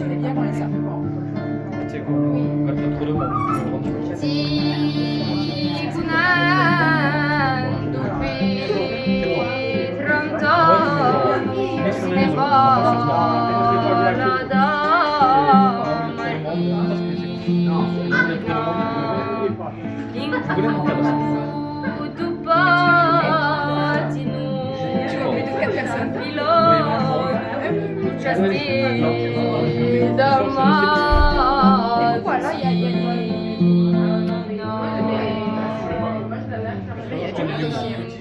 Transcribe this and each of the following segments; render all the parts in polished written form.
J'aimais bien quand ça. C'est quoi? Pas trop de monde. Zigzagando per lontano se ne va la dama in tutto patino filone ciasti da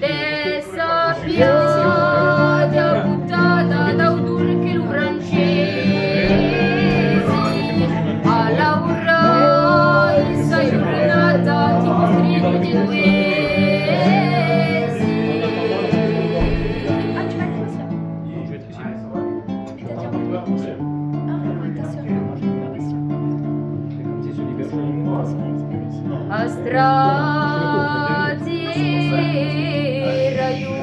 dessa piaggia buttata da odor che lo francese alla urra sei giornata ti costringo di duesi Ah, tu m'as dit ça. Je vais être ici. Et t'as dit en anglais. Ah, ouais, ta soeur, moi j'ai pleuré ça. Comme si se libère. Ta soeur, elle s'appelle ici. a strati raiu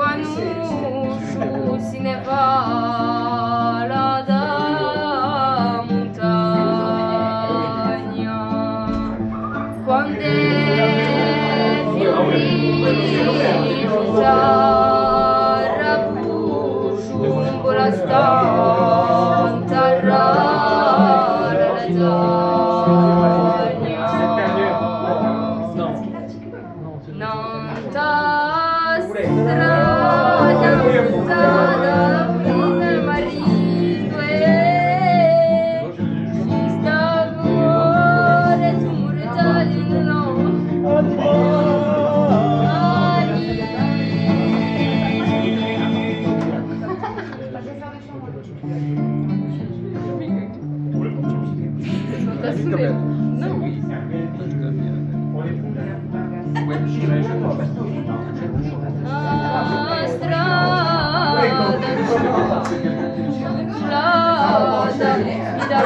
anusciu se ne va la da montagna quando è fiorito già rappuccio lungo la stanta rara la non ta strada buttata nel marito e sta cuore tu mortali no strada, mi da